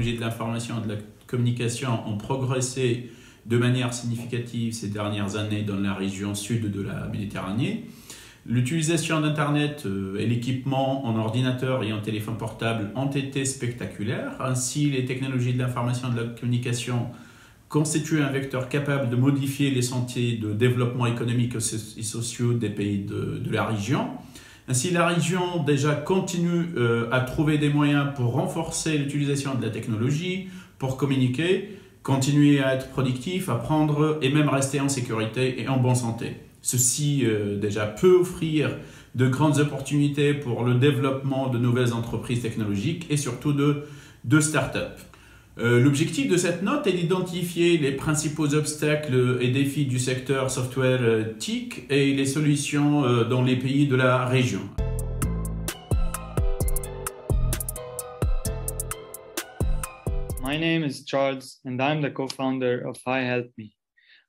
technologies de l'information et de la communication ont progressé de manière significative ces dernières années dans la région sud de la Méditerranée. L'utilisation d'Internet et l'équipement en ordinateur et en téléphone portable ont été spectaculaires. Ainsi, les technologies de l'information et de la communication constituent un vecteur capable de modifier les sentiers de développement économique et sociaux des pays de la région. Ainsi, la région déjà continue à trouver des moyens pour renforcer l'utilisation de la technologie, pour communiquer, continuer à être productif, apprendre et même rester en sécurité et en bonne santé. Ceci déjà peut offrir de grandes opportunités pour le développement de nouvelles entreprises technologiques et surtout de start-up. L'objectif de cette note est d'identifier les principaux obstacles et défis du secteur software TIC et les solutions dans les pays de la région. My name is Charles and I'm the co-founder of iHelpMe.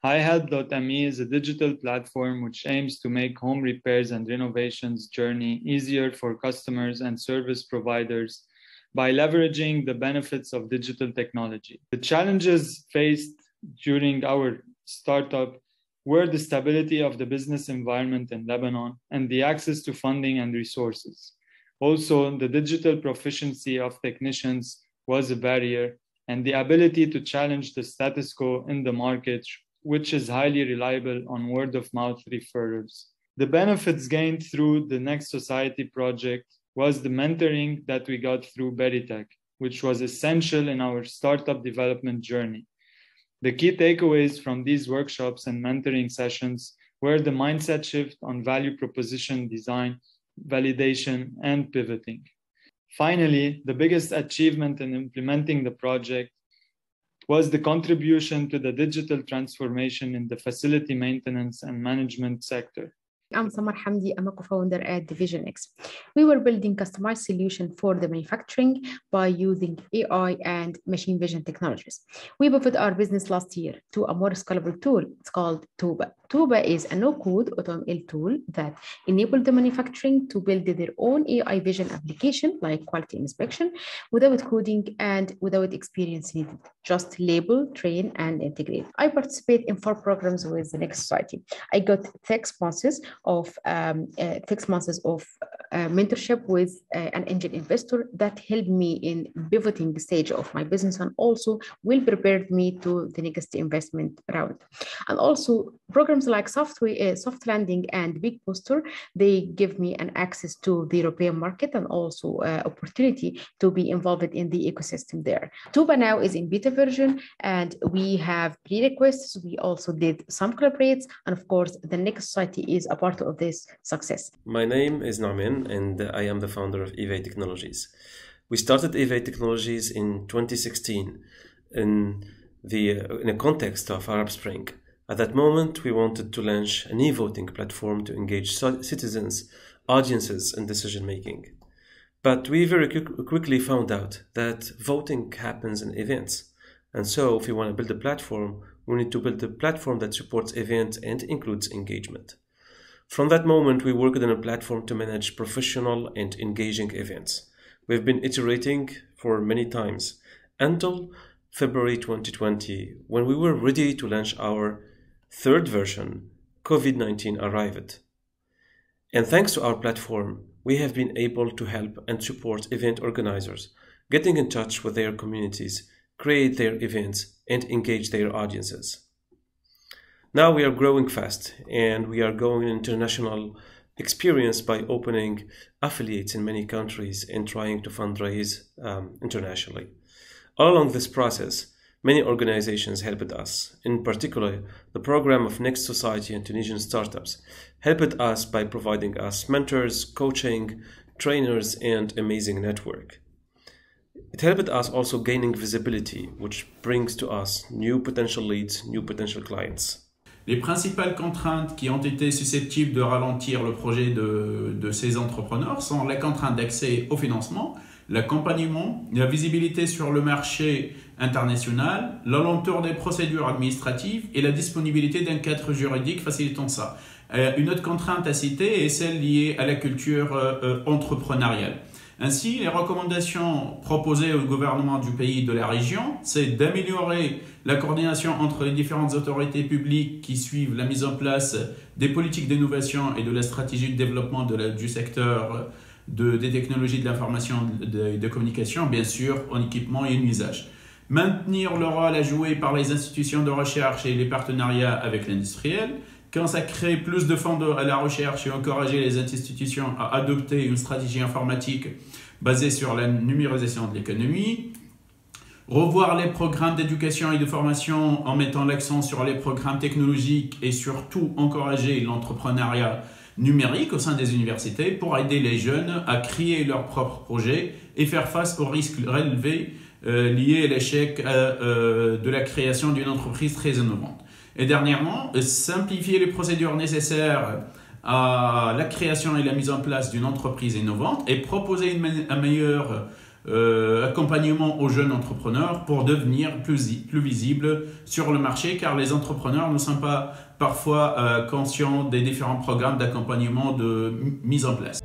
iHelp.me is a digital platform which aims to make home repairs and renovations journey easier for customers and service providers by leveraging the benefits of digital technology. The challenges faced during our startup were the stability of the business environment in Lebanon and the access to funding and resources. Also, the digital proficiency of technicians was a barrier, and the ability to challenge the status quo in the market, which is highly reliable on word-of-mouth referrals. The benefits gained through the Next Society project was the mentoring that we got through Beritech, which was essential in our startup development journey. The key takeaways from these workshops and mentoring sessions were the mindset shift on value proposition design, validation, and pivoting. Finally, the biggest achievement in implementing the project was the contribution to the digital transformation in the facility maintenance and management sector. I'm Samar Hamdi. I'm a co-founder at Division X. We were building customized solution for the manufacturing by using AI and machine vision technologies. We pivoted our business last year to a more scalable tool. It's called Tuba. Tuba is a no-code AutoML tool that enables the manufacturing to build their own AI vision application like quality inspection without coding and without experience needed. Just label, train, and integrate. I participate in 4 programs with the Next Society. I got 6 months of mentorship with an angel investor that helped me in pivoting the stage of my business and also will prepare me to the next investment round. And also programs like Soft Landing and Big Poster, they give me an access to the European market and also opportunity to be involved in the ecosystem there. Tuba now is in beta version and we have prerequisites. We also did some collaborates, and of course the Next Society is a part of this success. My name is Nauman and I am the founder of Evade Technologies. We started Evade Technologies in 2016 in a context of Arab Spring. At that moment, we wanted to launch an e-voting platform to engage citizens, audiences in decision making. But we very quickly found out that voting happens in events. And so if we want to build a platform, we need to build a platform that supports events and includes engagement. From that moment, we worked on a platform to manage professional and engaging events. We've been iterating for many times until February 2020, when we were ready to launch our 3rd version, COVID-19 arrived. And thanks to our platform, we have been able to help and support event organizers, getting in touch with their communities, create their events, and engage their audiences. Now we are growing fast, and we are going international experience by opening affiliates in many countries and trying to fundraise internationally. All along this process, many organizations helped us. In particular, the program of Next Society and Tunisian startups helped us by providing us mentors, coaching, trainers, and amazing network. It helped us also gaining visibility, which brings to us new potential leads, new potential clients. Les principales contraintes qui ont été susceptibles de ralentir le projet de ces entrepreneurs sont la contrainte d'accès au financement, l'accompagnement, la visibilité sur le marché international, la lenteur des procédures administratives et la disponibilité d'un cadre juridique facilitant ça. Une autre contrainte à citer est celle liée à la culture entrepreneuriale. Ainsi, les recommandations proposées au gouvernement du pays et de la région, c'est d'améliorer la coordination entre les différentes autorités publiques qui suivent la mise en place des politiques d'innovation et de la stratégie de développement du secteur des technologies de l'information et de communication, bien sûr, en équipement et en usage. Maintenir le rôle à jouer par les institutions de recherche et les partenariats avec l'industriel, consacrer plus de fonds à la recherche et encourager les institutions à adopter une stratégie informatique basée sur la numérisation de l'économie, revoir les programmes d'éducation et de formation en mettant l'accent sur les programmes technologiques et surtout encourager l'entrepreneuriat numérique au sein des universités pour aider les jeunes à créer leurs propres projets et faire face aux risques relevés liés à l'échec de la création d'une entreprise très innovante. Et dernièrement, simplifier les procédures nécessaires à la création et la mise en place d'une entreprise innovante et proposer un meilleur accompagnement aux jeunes entrepreneurs pour devenir plus visibles sur le marché, car les entrepreneurs ne sont pas parfois conscients des différents programmes d'accompagnement de mise en place.